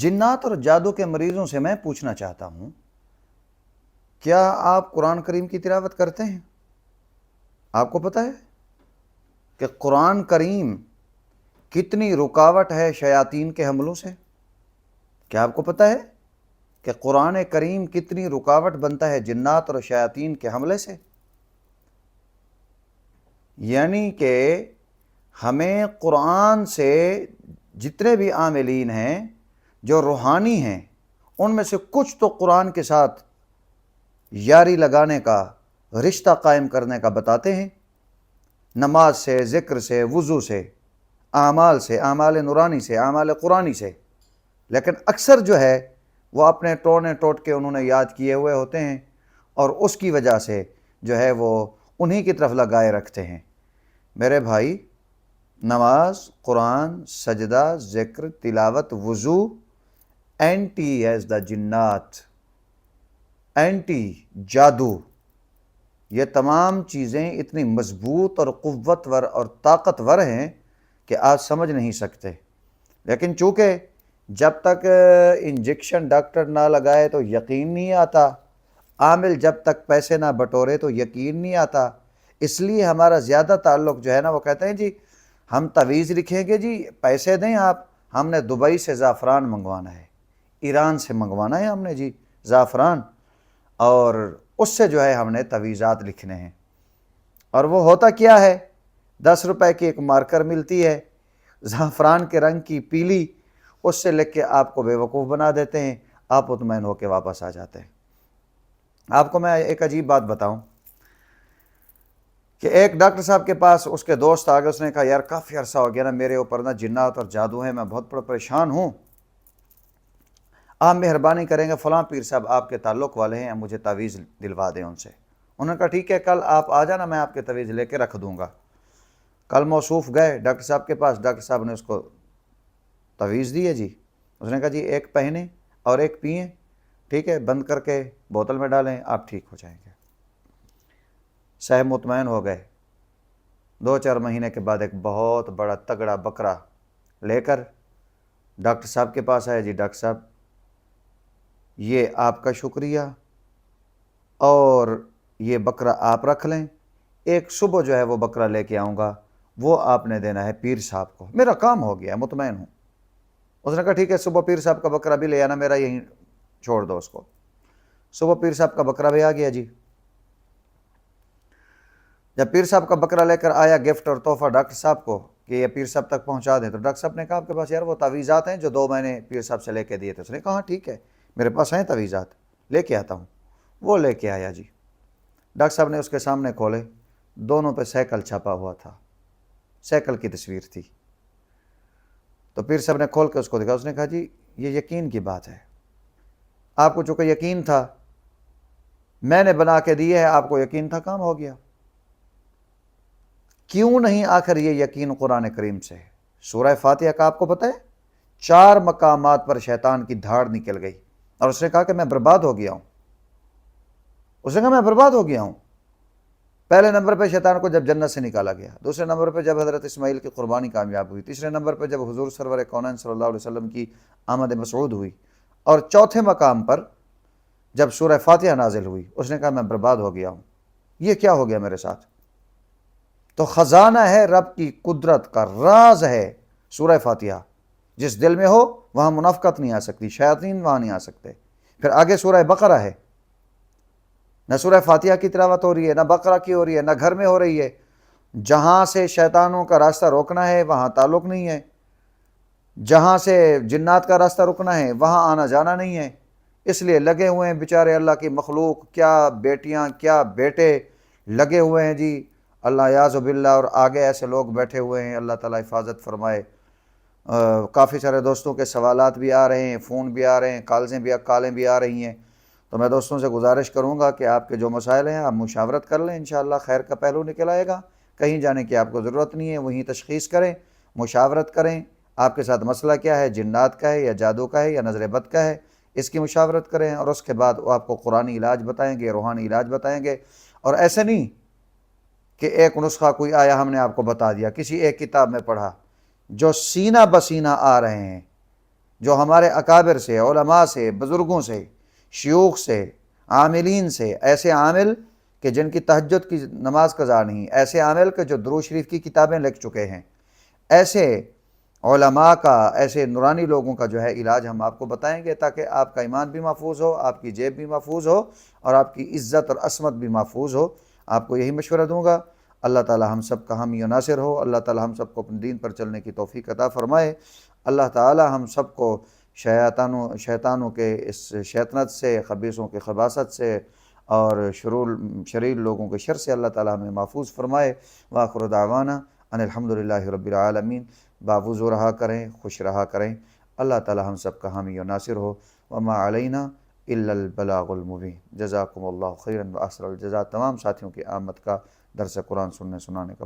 جنات اور جادو کے مریضوں سے میں پوچھنا چاہتا ہوں، کیا آپ قرآن کریم کی تلاوت کرتے ہیں؟ آپ کو پتہ ہے کہ قرآن کریم کتنی رکاوٹ ہے شیاطین کے حملوں سے؟ کیا آپ کو پتہ ہے کہ قرآن کریم کتنی رکاوٹ بنتا ہے جنات اور شیاطین کے حملے سے؟ یعنی کہ ہمیں قرآن سے جتنے بھی عاملین ہیں جو روحانی ہیں ان میں سے کچھ تو قرآن کے ساتھ یاری لگانے کا، رشتہ قائم کرنے کا بتاتے ہیں، نماز سے، ذکر سے، وضو سے، اعمال نورانی سے، اعمال قرآنی سے، لیکن اکثر جو ہے وہ اپنے ٹونے ٹوٹ کے انہوں نے یاد کیے ہوئے ہوتے ہیں اور اس کی وجہ سے جو ہے وہ انہی کی طرف لگائے رکھتے ہیں۔ میرے بھائی، نماز، قرآن، سجدہ، ذکر، تلاوت، وضو اینٹی ایز دا جنات، اینٹی جادو، یہ تمام چیزیں اتنی مضبوط اور قوتور اور طاقتور ہیں کہ آپ سمجھ نہیں سکتے، لیکن چونکہ جب تک انجیکشن ڈاکٹر نہ لگائے تو یقین نہیں آتا، عامل جب تک پیسے نہ بٹورے تو یقین نہیں آتا، اس لیے ہمارا زیادہ تعلق جو ہے نا وہ کہتے ہیں جی ہم تعویذ لکھیں گے، جی پیسے دیں آپ، ہم نے دبئی سے زعفران منگوانا ہے، ایران سے منگوانا ہے ہم نے جی زعفران، اور اس سے جو ہے ہم نے تعویذات لکھنے ہیں۔ اور وہ ہوتا کیا ہے؟ 10 روپے کی ایک مارکر ملتی ہے زعفران کے رنگ کی پیلی، اس سے لکھ کے آپ کو بے وقوف بنا دیتے ہیں، آپ مطمئن ہو کے واپس آ جاتے ہیں۔ آپ کو میں ایک عجیب بات بتاؤں کہ ایک ڈاکٹر صاحب کے پاس اس کے دوست آگے، اس نے کہا یار کافی عرصہ ہو گیا نا میرے اوپر نا جنات اور جادو ہیں، میں بہت پریشان ہوں، آپ مہربانی کریں گے فلاں پیر صاحب آپ کے تعلق والے ہیں، مجھے تعویذ دلوا دیں ان سے۔ انہوں نے کہا ٹھیک ہے، کل آپ آ جانا، میں آپ کے تعویذ لے کے رکھ دوں گا۔ کل موصوف گئے ڈاکٹر صاحب کے پاس، ڈاکٹر صاحب نے اس کو تعویذ دی ہے جی، اس نے کہا جی ایک پہنیں اور ایک پئیں، ٹھیک ہے، بند کر کے بوتل میں ڈالیں، آپ ٹھیک ہو جائیں گے۔ صاحب مطمئن ہو گئے۔ 2-4 مہینے کے بعد ایک بہت بڑا تگڑا بکرا لے کر ڈاکٹر صاحب کے پاس آیا، جی ڈاکٹر صاحب یہ آپ کا شکریہ، اور یہ بکرا آپ رکھ لیں، ایک صبح جو ہے وہ بکرا لے کے آؤں گا، وہ آپ نے دینا ہے پیر صاحب کو، میرا کام ہو گیا، مطمئن ہوں۔ اس نے کہا ٹھیک ہے، صبح پیر صاحب کا بکرا بھی لے آنا، میرا یہیں چھوڑ دو اس کو۔ صبح پیر صاحب کا بکرا بھی آ گیا جی۔ جب پیر صاحب کا بکرا لے کر آیا گفٹ اور تحفہ ڈاکٹر صاحب کو کہ یہ پیر صاحب تک پہنچا دیں، تو ڈاکٹر صاحب نے کہا آپ کے پاس یار وہ تعویذات ہیں جو 2 میں نے پیر صاحب سے لے کے دیے تھے؟ اس نے کہا ہاں ٹھیک ہے، میرے پاس ہیں تعویذات، لے کے آتا ہوں۔ وہ لے کے آیا جی، ڈاکٹر صاحب نے اس کے سامنے کھولے، دونوں پہ سائیکل چھپا ہوا تھا، سائیکل کی تصویر تھی۔ تو پیر صاحب نے کھول کے اس کو دکھا، اس نے کہا جی یہ یقین کی بات ہے، آپ کو چونکہ یقین تھا، میں نے بنا کے دی ہے، آپ کو یقین تھا، کام ہو گیا۔ کیوں نہیں آخر یہ یقین قرآن کریم سے ہے؟ سورہ فاتحہ کا آپ کو پتہ ہے 4 مقامات پر شیطان کی دھاڑ نکل گئی اور اس نے کہا کہ میں برباد ہو گیا ہوں، اس نے کہا میں برباد ہو گیا ہوں۔ پہلے نمبر پہ شیطان کو جب جنت سے نکالا گیا، دوسرے نمبر پہ جب حضرت اسماعیل کی قربانی کامیاب ہوئی، تیسرے نمبر پہ جب حضور سرور کونین صلی اللہ علیہ وسلم کی آمد مسعود ہوئی، اور چوتھے مقام پر جب سورہ فاتحہ نازل ہوئی، اس نے کہا میں برباد ہو گیا ہوں، یہ کیا ہو گیا میرے ساتھ؟ تو خزانہ ہے رب کی قدرت کا، راز ہے سورہ فاتحہ، جس دل میں ہو وہاں منافقت نہیں آ سکتی، شیاطین وہاں نہیں آ سکتے۔ پھر آگے سورہ بقرہ ہے، نہ سورہ فاتحہ کی تلاوت ہو رہی ہے، نہ بقرہ کی ہو رہی ہے، نہ گھر میں ہو رہی ہے، جہاں سے شیطانوں کا راستہ روکنا ہے وہاں تعلق نہیں ہے، جہاں سے جنات کا راستہ روکنا ہے وہاں آنا جانا نہیں ہے، اس لیے لگے ہوئے ہیں بیچارے اللہ کی مخلوق، کیا بیٹیاں کیا بیٹے لگے ہوئے ہیں جی، اللہ یعوذ باللہ، اور آگے ایسے لوگ بیٹھے ہوئے ہیں، اللہ تعالیٰ حفاظت فرمائے۔ کافی سارے دوستوں کے سوالات بھی آ رہے ہیں، فون بھی آ رہے ہیں، کالیں بھی آ رہی ہیں، تو میں دوستوں سے گزارش کروں گا کہ آپ کے جو مسائل ہیں آپ مشاورت کر لیں، انشاءاللہ خیر کا پہلو نکل آئے گا، کہیں جانے کی آپ کو ضرورت نہیں ہے، وہیں تشخیص کریں، مشاورت کریں، آپ کے ساتھ مسئلہ کیا ہے، جنات کا ہے یا جادو کا ہے یا نظر بد کا ہے، اس کی مشاورت کریں، اور اس کے بعد وہ آپ کو قرآنی علاج بتائیں گے، روحانی علاج بتائیں گے۔ اور ایسے نہیں کہ ایک نسخہ کوئی آیا ہم نے آپ کو بتا دیا، کسی ایک کتاب میں پڑھا، جو سینہ بسینہ آ رہے ہیں، جو ہمارے اکابر سے، علماء سے، بزرگوں سے، شیوخ سے، عاملین سے، ایسے عامل کہ جن کی تہجد کی نماز قضا نہیں، ایسے عامل کہ جو درود شریف کی کتابیں لکھ چکے ہیں، ایسے علماء کا، ایسے نورانی لوگوں کا جو ہے علاج ہم آپ کو بتائیں گے، تاکہ آپ کا ایمان بھی محفوظ ہو، آپ کی جیب بھی محفوظ ہو، اور آپ کی عزت اور عصمت بھی محفوظ ہو۔ آپ کو یہی مشورہ دوں گا۔ اللہ تعالی ہم سب کا حامی و ناصر ہو، اللہ تعالی ہم سب کو اپنے دین پر چلنے کی توفیق عطا فرمائے، اللہ تعالی ہم سب کو شیطانوں کے اس شیطنت سے، خبیثوں کے خباثت سے، اور شریر لوگوں کے شر سے اللہ تعالی ہمیں محفوظ فرمائے۔ وآخر دعوانا ان الحمدللہ رب العالمین۔ باوضو رہا کریں، خوش رہا کریں، اللہ تعالی ہم سب کا حامی و ناصر ہو۔ وما علینا الا البلاغ المبین۔ جزاکم اللہ خیرا و احسن الجزاء۔ تمام ساتھیوں کی آمد کا درس قرآن سنانے کا